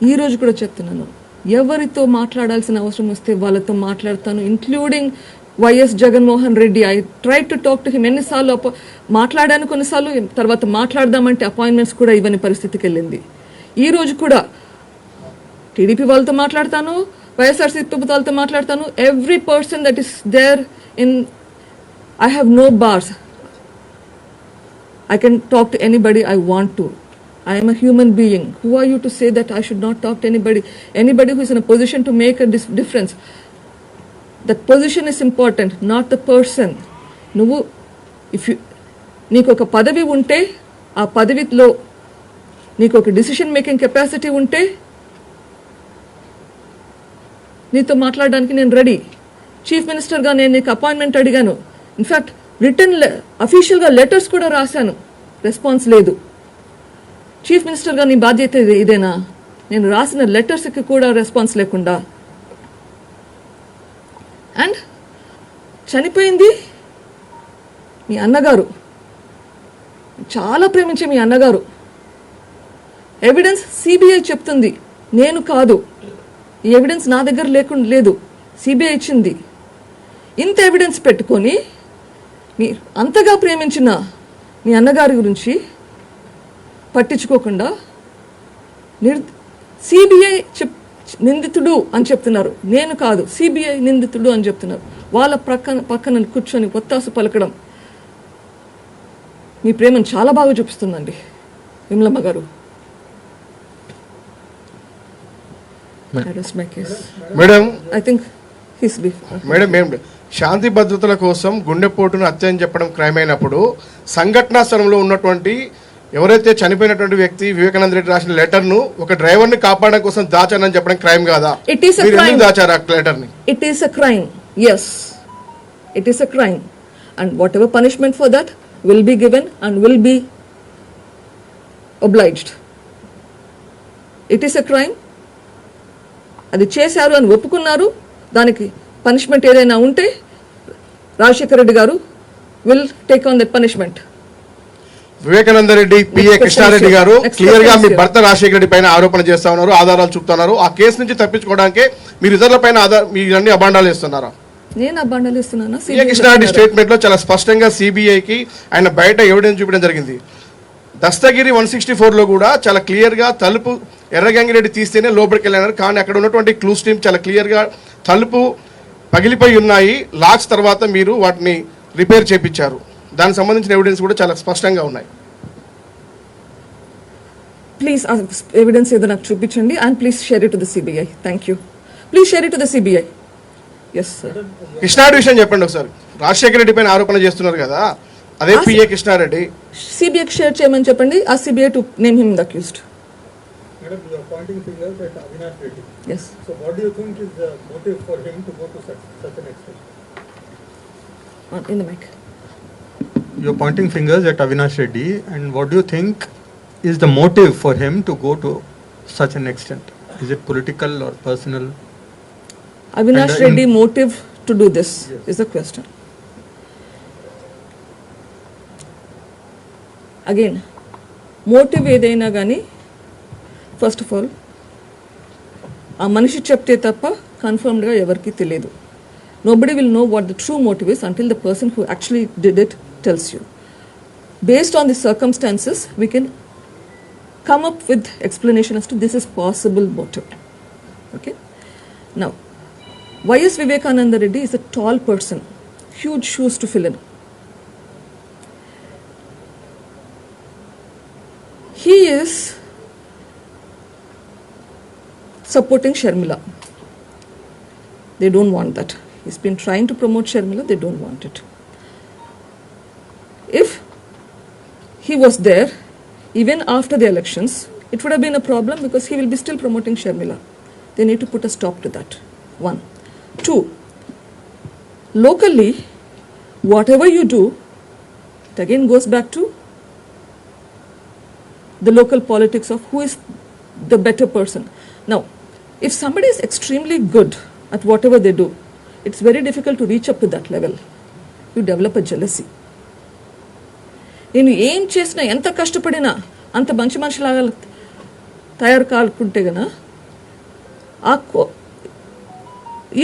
ఈరోజు కూడా చెప్తున్నాను, ఎవరితో మాట్లాడాల్సిన అవసరం వస్తే వాళ్ళతో మాట్లాడతాను, including YS Jaganmohan Reddy. I try to talk to him. ఎన్నిసార్లు మాట్లాడాను, కొన్నిసార్లు తర్వాత మాట్లాడదామంటే అపాయింట్మెంట్స్ కూడా ఇవ్వని పరిస్థితికి వెళ్ళింది. ఈరోజు కూడా టీడీపీ వాళ్ళతో మాట్లాడతాను, వైఎస్ఆర్సీపీ వాళ్ళతో మాట్లాడతాను. Every person that is there in, I have no bars. I can talk to anybody I want to. I am a human being. Who are you to say that I should not talk to anybody? Anybody who is in a position to make a difference. That position is important, not the person. నువ్వు నీకు ఒక పదవి ఉంటే, ఆ పదవిలో నీకు ఒక decision making capacity ఉంటే నీతో మాట్లాడడానికి నేను రెడీ. చీఫ్ మినిస్టర్గా నేను నీకు అపాయింట్మెంట్ అడిగాను. ఇన్ఫ్యాక్ట్ రిటర్న్ అఫీషియల్గా లెటర్స్ కూడా రాశాను, రెస్పాన్స్ లేదు. చీఫ్ మినిస్టర్గా నీ బాధ్యత ఇదేనా? నేను రాసిన లెటర్స్కి కూడా రెస్పాన్స్ లేకుండా. అండ్ చనిపోయింది మీ అన్నగారు, చాలా ప్రేమించే మీ అన్నగారు. ఎవిడెన్స్ సిబిఐ చెప్తుంది, నేను కాదు. ఈ ఎవిడెన్స్ నా దగ్గర లేదు, సిబిఐ ఇచ్చింది. ఇంత ఎవిడెన్స్ పెట్టుకొని మీరు అంతగా ప్రేమించిన మీ అన్నగారి గురించి పట్టించుకోకుండా సిబిఐ నిందితుడు అని చెప్తున్నారు, నేను కాదు, సిబిఐ నిందితుడు అని చెప్తున్నారు. వాళ్ళ పక్కన కూర్చొని ఒత్తాసు పలకడం మీ ప్రేమను చాలా బాగా చూపిస్తుందండి విమలమ్మ గారు. Madam, I think his madam శాంతి భద్రతల కోసం గుండెపోటును హత్య అని చెప్పడం క్రైమ్ అయినప్పుడు, సంఘటనా స్థలంలో ఉన్నటువంటి ఎవరైతే చనిపోయినటువంటి వ్యక్తి వివేకానంద రెడ్డి రాసిన లెటర్ ను ఒక డ్రైవర్ ని కాపాడడం కోసం దాచానని చెప్పడం క్రైమ్ కాదా? దాచారు ఆ లెటర్ ని? It is a crime. yes, it is a crime, and whatever punishment for that will be given and will be obliged. It is a crime. అది చేశారు అని ఒప్పుకున్నారు. దానికి పనిష్మెంట్ ఏదైనా ఉంటే Rajasekhara Reddy garu will take on that punishment. Vivekananda Reddy, PA Krishna Reddy garu clear గా మీ భర్త రాజశేఖర రెడ్డి పైన ఆరోపణ చేస్తా ఉన్నారు, ఆధారాలు చూపుతున్నారు. ఆ కేసు నుంచి తప్పించుకోవడానికి మీరు ఇతరుల పైన మీరు అన్ని అబాండాలు ఇస్తున్నారా? నేను అబాండాలు ఇస్తున్నానా? పిఏ కృష్ణారెడ్డి స్టేట్మెంట్ లో చాలా స్పష్టంగా సిబిఐకి ఆయన బయట ఎవిడెన్స్ చూపించడం జరిగింది. దస్తగిరి 164 లో కూడా చాలా క్లియర్ గా తలుపు ఎర్రగంగిరెడ్డి తీస్తేనే లోపలికి వెళ్ళారు. కానీ అక్కడ ఉన్నటువంటి క్లూస్ టీమ్ చాలా క్లియర్ గా తలుపు పగిలిపోయి ఉన్నాయి, లాక్స్ తర్వాత మీరు వాటిని రిపేర్ చేయించారు. దానికి సంబంధించిన ఎవిడెన్స్ కూడా చాలా స్పష్టంగా ఉన్నాయి. ప్లీజ్ ఎవిడెన్స్ ఏదో నాకు చూపించండి and please share it to the CBI. Thank you. Please share it to the CBI. Yes sir. Krishna Reddy విషయం చెప్పండి ఒకసారి. రాజశేఖర రెడ్డి పైన ఆరోపణ చేస్తున్నారు కదా, అదే పిఏ కృష్ణారెడ్డి సిబిఐకి షేర్ చేయమని చెప్పండి. ఆ CBI to name him the accused. Madam, you are pointing fingers at Avinash Reddy. Yes. So what do you think is the motive for him to go to such an extent? In the mic. You are pointing fingers at Avinash Reddy, and what do you think is the motive for him to go to such an extent? Is it political or personal? Avinash Reddy motive to do this is the question. Again, motive ఏదైనా కానీ first of all ఆ మనిషి చెప్తే తప్ప కన్ఫర్మ్డ్గా ఎవరికి తెలియదు. Nobody will know what the true motive is until the person who actually did it tells you. Based on the circumstances we can come up with explanation as to this is possible motive. Okay? Now, YS Vivekananda Reddy is a tall person, huge shoes to fill in. He is supporting Sharmila. They don't want that. He's been trying to promote Sharmila, they don't want it. If he was there, even after the elections, it would have been a problem because he will be still promoting Sharmila. They need to put a stop to that. 1. 2. Locally, whatever you do, it again goes back to the local politics of who is the better person. Now, if somebody is extremely good at whatever they do, it's very difficult to reach up to that level. You develop a jealousy. నేను ఏం చేసినా ఎంత కష్టపడినా అంత మంచి మనిషిలాగా తయారు కాకుంటే గన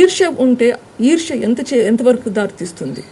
ఈర్ష్య ఉంటే ఈర్ష్య ఎంతవరకు దారితీస్తుంది?